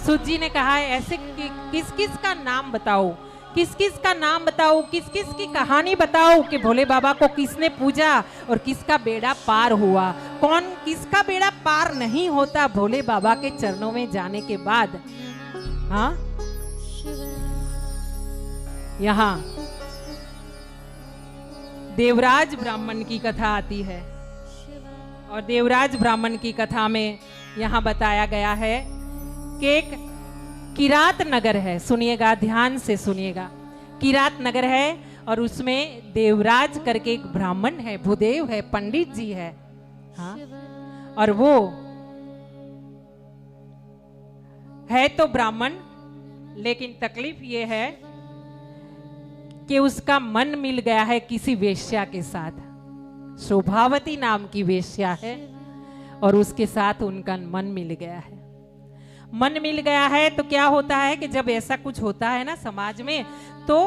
सूत जी ने कहा है ऐसे किस किस का नाम बताओ, किस किस का नाम बताओ, किस किस की कहानी बताओ कि भोले बाबा को किसने पूजा और किसका बेड़ा पार हुआ। कौन किसका बेड़ा पार नहीं होता भोले बाबा के चरणों में जाने के बाद। हाँ, यहाँ देवराज ब्राह्मण की कथा आती है और देवराज ब्राह्मण की कथा में यहाँ बताया गया है कि एक किरात नगर है। सुनिएगा, ध्यान से सुनिएगा। किरात नगर है और उसमें देवराज करके एक ब्राह्मण है, भूदेव है, पंडित जी है। हाँ, और वो है तो ब्राह्मण, लेकिन तकलीफ ये है कि उसका मन मिल गया है किसी वेश्या के साथ। शोभावती नाम की वेश्या है और उसके साथ उनका मन मिल गया है। मन मिल गया है तो क्या होता है कि जब ऐसा कुछ होता है ना समाज में, तो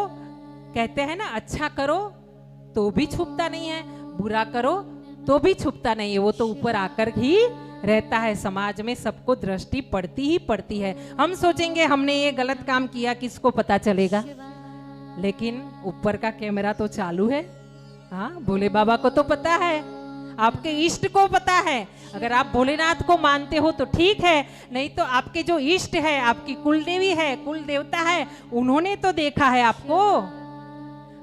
कहते हैं ना, अच्छा करो तो भी छुपता नहीं है, बुरा करो तो भी छुपता नहीं है, वो तो ऊपर आकर ही रहता है। समाज में सबको दृष्टि पड़ती ही पड़ती है। हम सोचेंगे हमने ये गलत काम किया, किसको पता चलेगा, लेकिन ऊपर का कैमरा तो चालू है। हाँ, भोले बाबा को तो पता है, आपके इष्ट को पता है। अगर आप भोलेनाथ को मानते हो तो ठीक है, नहीं तो आपके जो इष्ट है, आपकी कुल देवी है, कुल देवता है, उन्होंने तो देखा है आपको।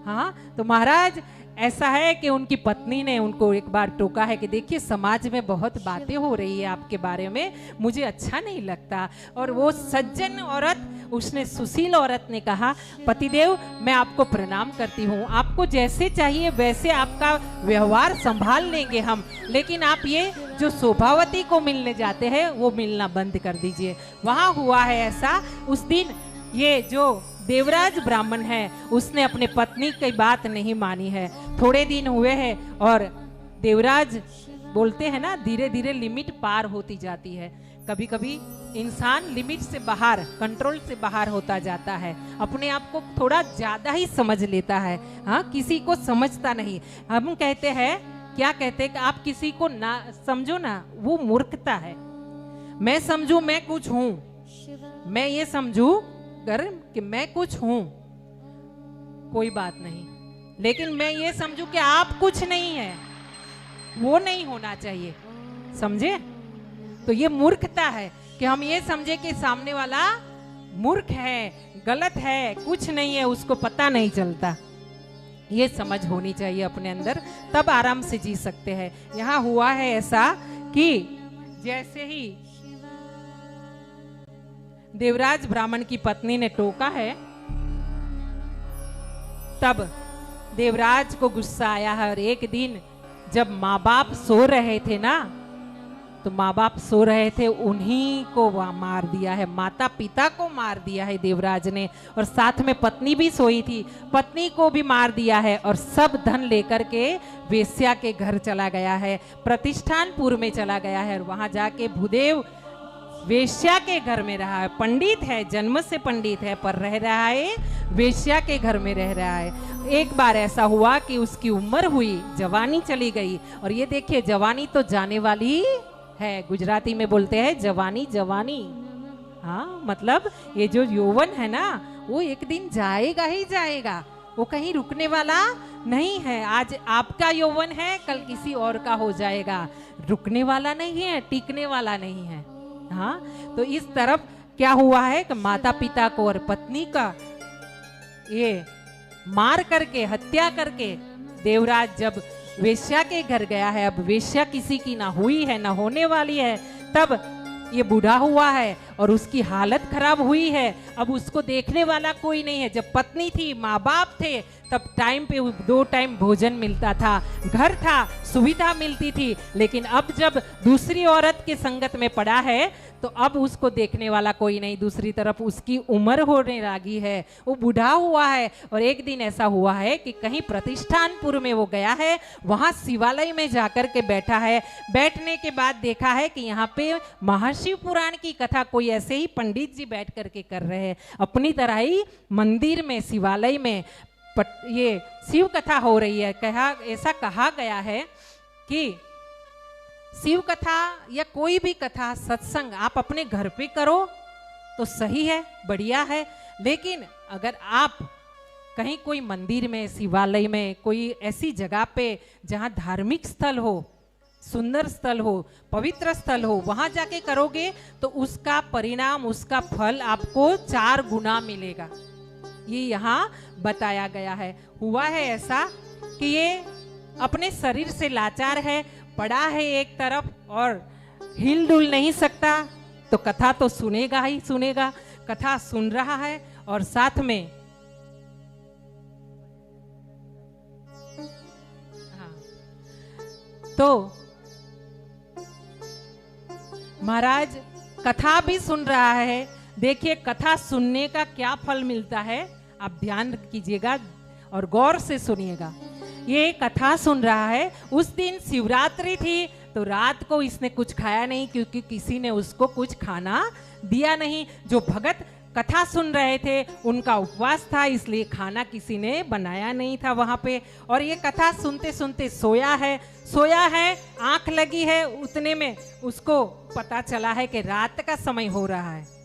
हाँ, तो महाराज ऐसा है कि उनकी पत्नी ने उनको एक बार टोका है कि देखिए समाज में बहुत बातें हो रही है आपके बारे में, मुझे अच्छा नहीं लगता। और वो सज्जन औरत, उसने सुशील औरत ने कहा, पतिदेव मैं आपको प्रणाम करती हूँ, आपको जैसे चाहिए वैसे आपका व्यवहार संभाल लेंगे हम, लेकिन आप ये जो शोभावती को मिलने जाते हैं वो मिलना बंद कर दीजिए। वहाँ हुआ है ऐसा, उस दिन ये जो देवराज ब्राह्मण है उसने अपने पत्नी की बात नहीं मानी है। थोड़े दिन हुए हैं और देवराज, बोलते हैं ना, धीरे धीरे लिमिट पार होती जाती है। कभी कभी इंसान लिमिट से बाहर, कंट्रोल से बाहर होता जाता है, अपने आप को थोड़ा ज्यादा ही समझ लेता है। हाँ, किसी को समझता नहीं। हम कहते हैं, क्या कहते हैं कि आप किसी को ना समझो ना, वो मूर्खता है। मैं समझू मैं कुछ हूं, मैं ये समझू कर कि मैं कुछ हूं, कोई बात नहीं, लेकिन मैं ये समझू कि आप कुछ नहीं है, वो नहीं होना चाहिए। समझे? तो ये मूर्खता है कि हम ये समझे कि सामने वाला मूर्ख है, गलत है, कुछ नहीं है, उसको पता नहीं चलता। ये समझ होनी चाहिए अपने अंदर, तब आराम से जी सकते हैं। यहाँ हुआ है ऐसा कि जैसे ही देवराज ब्राह्मण की पत्नी ने टोका है, तब देवराज को गुस्सा आया है। और एक दिन जब माँ बाप सो रहे थे ना, तो माँ बाप सो रहे थे, उन्हीं को मार दिया है, माता पिता को मार दिया है देवराज ने, और साथ में पत्नी भी सोई थी, पत्नी को भी मार दिया है, और सब धन लेकर के वेश्या के घर चला गया है, प्रतिष्ठानपुर में चला गया है, और वहां जाके भूदेव वेश्या के घर में रहा है। पंडित है, जन्म से पंडित है, पर रह रहा है वेश्या के घर में रह रहा है। एक बार ऐसा हुआ कि उसकी उम्र हुई, जवानी चली गई, और ये देखिए जवानी तो जाने वाली है, गुजराती में बोलते हैं जवानी जवानी। हाँ, मतलब ये जो यौवन है ना, वो एक दिन जाएगा ही जाएगा, वो कहीं रुकने वाला नहीं है। आज आपका यौवन है, कल किसी और का हो जाएगा, रुकने वाला नहीं है, टिकने वाला नहीं है। हाँ, तो इस तरफ क्या हुआ है कि माता पिता को और पत्नी का ये मार करके, हत्या करके देवराज जब वेश्या के घर गया है, अब वेश्या किसी की ना हुई है ना होने वाली है, तब ये बूढ़ा हुआ है और उसकी हालत खराब हुई है। अब उसको देखने वाला कोई नहीं है। जब पत्नी थी, माँ बाप थे, तब टाइम पे 2 टाइम भोजन मिलता था, घर था, सुविधा मिलती थी, लेकिन अब जब दूसरी औरत के संगत में पड़ा है तो अब उसको देखने वाला कोई नहीं। दूसरी तरफ उसकी उम्र होने लगी है, वो बूढ़ा हुआ है, और एक दिन ऐसा हुआ है कि कहीं प्रतिष्ठानपुर में वो गया है, वहां शिवालय में जाकर के बैठा है। बैठने के बाद देखा है कि यहाँ पे महाशिव पुराण की कथा कोई ऐसे ही पंडित जी बैठ करके कर रहे हैं, अपनी तरह ही मंदिर में, शिवालय में ये शिव कथा हो रही है। ऐसा कहा गया है कि शिव कथा या कोई भी कथा, सत्संग आप अपने घर पे करो तो सही है, बढ़िया है। लेकिन अगर आप कहीं कोई मंदिर में, शिवालय में, कोई ऐसी जगह पे जहाँ धार्मिक स्थल हो, सुंदर स्थल हो, पवित्र स्थल हो, वहां जाके करोगे तो उसका परिणाम, उसका फल आपको 4 गुना मिलेगा। ये यहाँ बताया गया है। हुआ है ऐसा कि ये अपने शरीर से लाचार है, पड़ा है एक तरफ और हिल डुल नहीं सकता, तो कथा तो सुनेगा ही सुनेगा। कथा सुन रहा है और साथ में तो महाराज कथा भी सुन रहा है। देखिए कथा सुनने का क्या फल मिलता है, आप ध्यान कीजिएगा और गौर से सुनिएगा। ये कथा सुन रहा है। उस दिन शिवरात्रि थी, तो रात को इसने कुछ खाया नहीं, क्योंकि किसी ने उसको कुछ खाना दिया नहीं। जो भगत कथा सुन रहे थे उनका उपवास था, इसलिए खाना किसी ने बनाया नहीं था वहां पे। और ये कथा सुनते सुनते सोया है, आंख लगी है, उतने में उसको पता चला है कि रात का समय हो रहा है।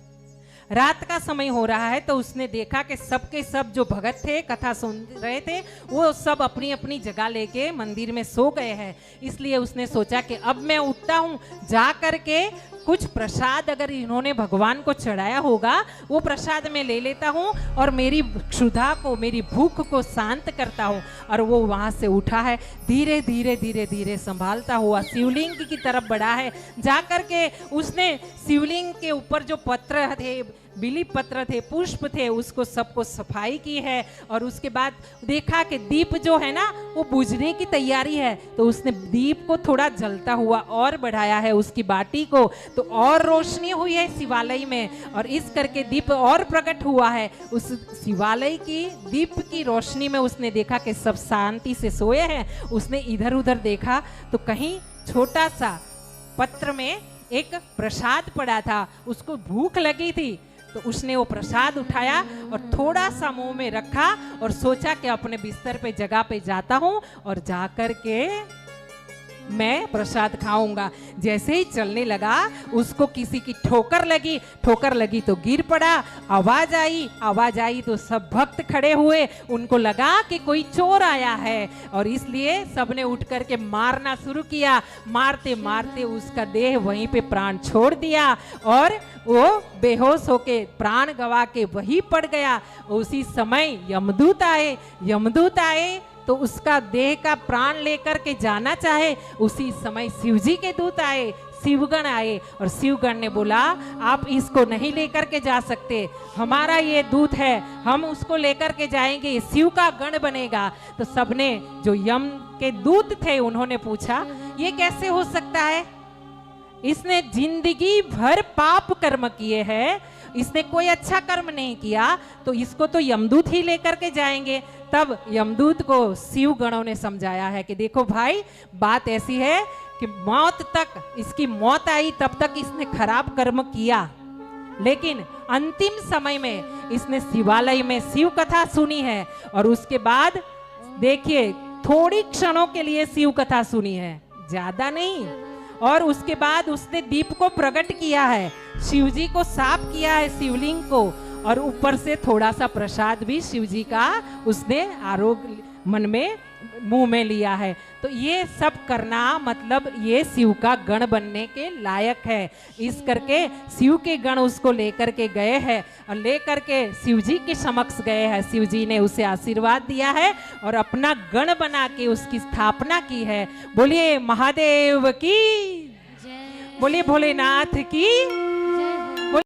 रात का समय हो रहा है तो उसने देखा कि सबके सब जो भगत थे, कथा सुन रहे थे, वो सब अपनी अपनी जगह लेके मंदिर में सो गए हैं। इसलिए उसने सोचा कि अब मैं उठता हूँ, जा करके कुछ प्रसाद अगर इन्होंने भगवान को चढ़ाया होगा वो प्रसाद मैं ले लेता हूँ और मेरी क्षुधा को, मेरी भूख को शांत करता हूँ। और वो वहाँ से उठा है, धीरे धीरे धीरे धीरे संभालता हुआ शिवलिंग की तरफ बढ़ा है। जा करके उसने शिवलिंग के ऊपर जो पत्र थे, बिली पत्र थे, पुष्प थे, उसको सबको सफाई की है। और उसके बाद देखा कि दीप जो है ना वो बुझने की तैयारी है, तो उसने दीप को थोड़ा जलता हुआ और बढ़ाया है, उसकी बाटी को, तो और रोशनी हुई है शिवालय में। और इस करके दीप और प्रकट हुआ है। उस शिवालय की दीप की रोशनी में उसने देखा कि सब शांति से सोए हैं। उसने इधर उधर देखा तो कहीं छोटा सा पत्र में एक प्रसाद पड़ा था, उसको भूख लगी थी, तो उसने वो प्रसाद उठाया और थोड़ा सा मुंह में रखा और सोचा कि अपने बिस्तर पे जगह पे जाता हूं और जाकर के मैं प्रसाद खाऊंगा। जैसे ही चलने लगा उसको किसी की ठोकर लगी तो गिर पड़ा। आवाज आई तो सब भक्त खड़े हुए, उनको लगा कि कोई चोर आया है और इसलिए सबने उठ करके मारना शुरू किया। मारते मारते उसका देह वहीं पे प्राण छोड़ दिया और वो बेहोश होके प्राण गवा के वहीं पड़ गया। उसी समय यमदूत आए तो उसका देह का प्राण लेकर के जाना चाहे, उसी समय शिवजी के दूत आए, शिवगण आए और शिवगण ने बोला आप इसको नहीं लेकर के जा सकते, हमारा ये दूत है, हम उसको लेकर के जाएंगे, ये शिव का गण बनेगा। तो सबने जो यम के दूत थे उन्होंने पूछा ये कैसे हो सकता है, इसने जिंदगी भर पाप कर्म किए हैं, इसने कोई अच्छा कर्म नहीं किया, तो इसको तो यमदूत ही लेकर के जाएंगे। तब यमदूत को शिव गणों ने समझाया है कि देखो भाई, बात ऐसी है कि मौत तक, इसकी मौत आई तब तक इसने खराब कर्म किया, लेकिन अंतिम समय में इसने शिवालय में शिव कथा सुनी है और उसके बाद देखिए थोड़ी क्षणों के लिए शिव कथा सुनी है, ज्यादा नहीं, और उसके बाद उसने दीप को प्रकट किया है, शिवजी को साफ किया है शिवलिंग को, और ऊपर से थोड़ा सा प्रसाद भी शिवजी का उसने आरोग्य मन में मुंह में लिया है। तो ये सब करना मतलब ये शिव का गण बनने के लायक है। इस करके शिव के गण उसको लेकर के गए हैं और लेकर के शिवजी के समक्ष गए हैं। शिवजी ने उसे आशीर्वाद दिया है और अपना गण बना के उसकी स्थापना की है। बोलिए महादेव की, बोलिए भोलेनाथ की।